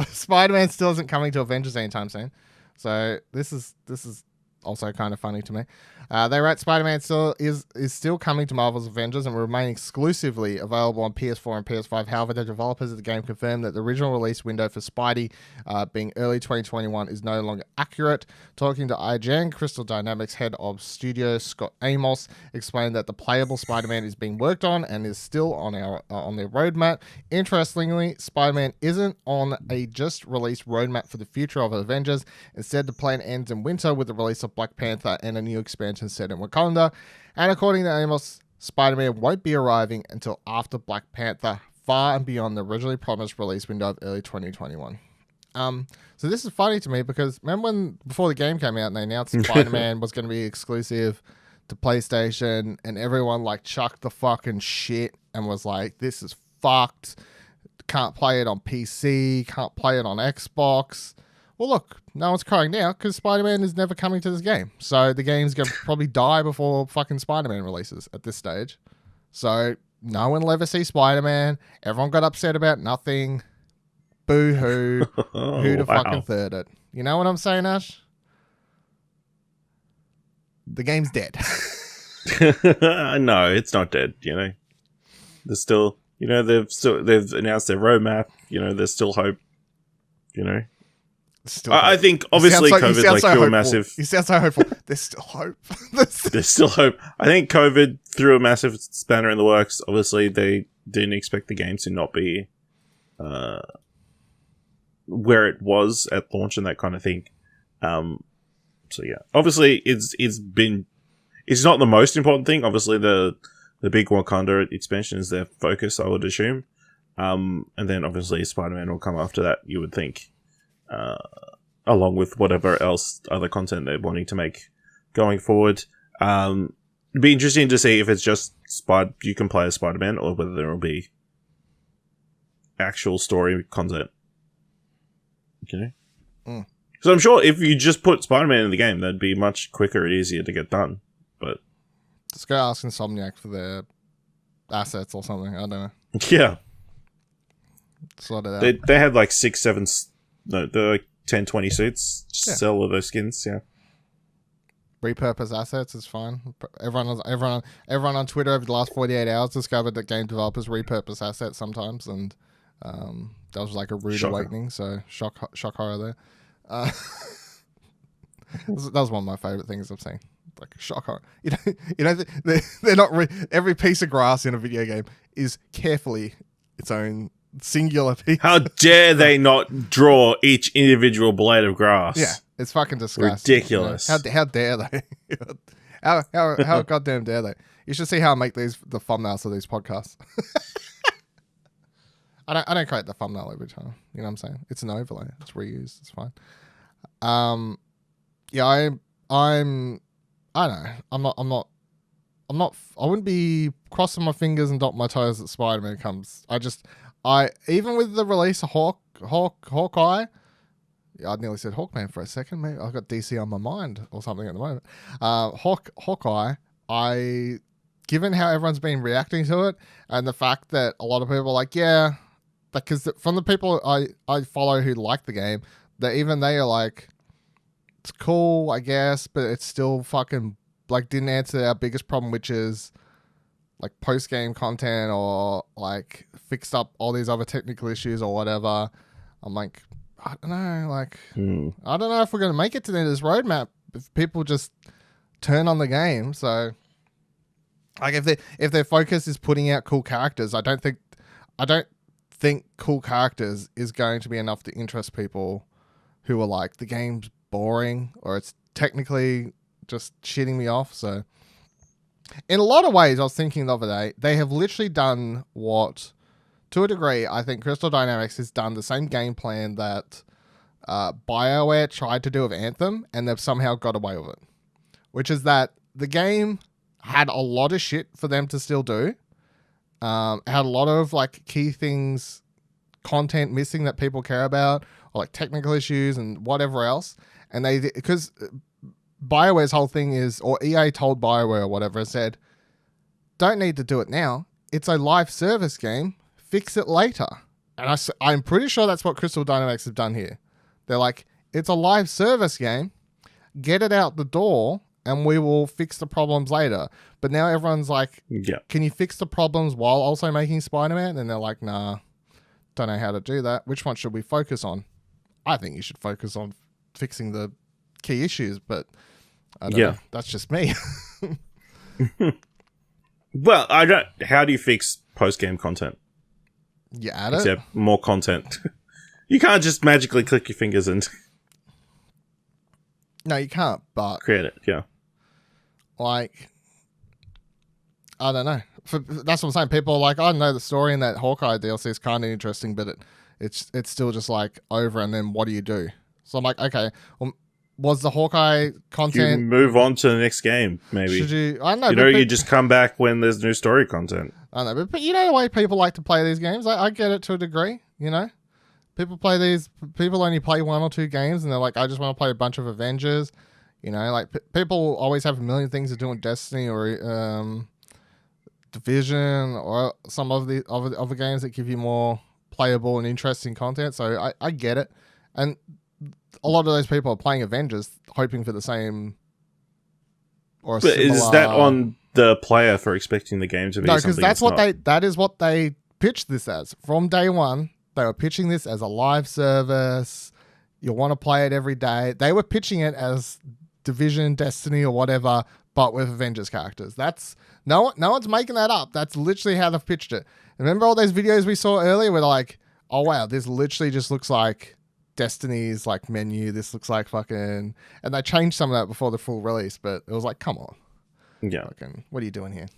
Spider-Man still isn't coming to Avengers anytime soon. So this is also kind of funny to me. They write Spider-Man is still coming to Marvel's Avengers and will remain exclusively available on PS4 and PS5. However, the developers of the game confirmed that the original release window for Spidey being early 2021 is no longer accurate. Talking to IGN, Crystal Dynamics head of studio Scott Amos explained that the playable Spider-Man is being worked on and is still on their roadmap. Interestingly, Spider-Man isn't on a just released roadmap for the future of Avengers. Instead, the plan ends in winter with the release of Black Panther and a new expansion set in Wakanda. And according to Amos, Spider-Man won't be arriving until after Black Panther, far and beyond the originally promised release window of early 2021. So this is funny to me because remember when before the game came out and they announced Spider-Man was going to be exclusive to PlayStation and everyone like chucked the fucking shit and was like, this is fucked. Can't play it on PC, can't play it on Xbox. Well, look, no one's crying now because Spider-Man is never coming to this game. So the game's going to probably die before fucking Spider-Man releases at this stage. So no one will ever see Spider-Man. Everyone got upset about nothing. Boo-hoo. Who'd have fucking third it? You know what I'm saying, Ash? The game's dead. No, it's not dead, you know. There's still, you know, they've announced their roadmap. You know, there's still hope, you know. I think obviously COVID like threw a massive. You sound so hopeful. There's still hope. There's still hope. I think COVID threw a massive spanner in the works. Obviously, they didn't expect the game to not be where it was at launch and that kind of thing. So yeah, obviously it's not the most important thing. Obviously, the big Wakanda expansion is their focus, I would assume. And then obviously Spider-Man will come after that. You would think. Along with whatever else other content they're wanting to make going forward. It'd be interesting to see if it's just you can play as Spider-Man or whether there will be actual story content. Okay. So I'm sure if you just put Spider-Man in the game, that'd be much quicker and easier to get done. But just go ask Insomniac for their assets or something. I don't know. Yeah. Sort it out. They had like 6, 7... No, they're like 10, 20 suits. Just sell all those skins, yeah. Repurpose assets is fine. Everyone on Twitter over the last 48 hours discovered that game developers repurpose assets sometimes, and that was like a rude awakening. So shock horror there. That was one of my favorite things I've seen. Like shock horror. They're not every piece of grass in a video game is carefully its own singular piece. How dare they not draw each individual blade of grass? Yeah, it's fucking disgusting. Ridiculous. You know? How dare they? how goddamn dare they? You should see how I make the thumbnails of these podcasts. I don't create the thumbnail every time. You know what I'm saying? It's an overlay. It's reused. It's fine. Yeah, I don't know. I wouldn't be crossing my fingers and dot my toes that Spider-Man comes. Even with the release of Hawkeye, I nearly said Hawkman for a second. Maybe I've got DC on my mind or something at the moment. Hawkeye, given how everyone's been reacting to it and the fact that a lot of people are like, yeah, because from the people I follow who like the game, that even they are like, it's cool, I guess, but it's still fucking like didn't answer our biggest problem, which is like post-game content or like fixed up all these other technical issues or whatever. I'm like, I don't know, like, I don't know if we're going to make it to the end of this roadmap if people just turn on the game. So like if their focus is putting out cool characters, I don't think cool characters is going to be enough to interest people who are like, the game's boring or it's technically just shitting me off. So in a lot of ways, I was thinking the other day, they have literally done what, to a degree, I think Crystal Dynamics has done the same game plan that BioWare tried to do with Anthem, and they've somehow got away with it. Which is that the game had a lot of shit for them to still do. Had a lot of like key things, content missing that people care about, or like technical issues and whatever else. And because BioWare's whole thing is, or EA told BioWare or whatever, said, don't need to do it now. It's a live service game. Fix it later. And I'm pretty sure that's what Crystal Dynamics have done here. They're like, it's a live service game. Get it out the door and we will fix the problems later. But now everyone's like, Yeah. can you fix the problems while also making Spider-Man? And they're like, nah, don't know how to do that. Which one should we focus on? I think you should focus on fixing the key issues, but I don't know. That's just me. Well, I don't. How do you fix post-game content? You add it? Except more content. You can't just magically click your fingers and No, you can't, but create it. Yeah. like, I don't know. That's what I'm saying. People are like, I know the story in that Hawkeye DLC is kind of interesting, but it's still just like over, and then what do you do? So I'm like, okay, well, was the Hawkeye You content? move on to the next game, maybe. Should you? I don't know. You know, you just come back when there's new story content. I don't know, but you know the way people like to play these games. I get it to a degree. You know, people play these. People only play 1 or 2 games, and they're like, I just want to play a bunch of Avengers. You know, like people always have a million things to do in Destiny or Division or some of the other games that give you more playable and interesting content. So I get it, and a lot of those people are playing Avengers hoping for the same or a But similar. is that on the player for expecting the game to be? No, because because that is what they pitched this as from day one. They were pitching this as a live service. You'll want to play it every day. They were pitching it as Division, Destiny, or whatever, but with Avengers characters. That's no one's making that up. That's literally how they've pitched it. Remember all those videos we saw earlier where they're like, oh wow, this literally just looks like Destiny's like menu. This looks like fucking, and they changed some of that before the full release, but it was like, come on, Yeah. fucking, what are you doing here?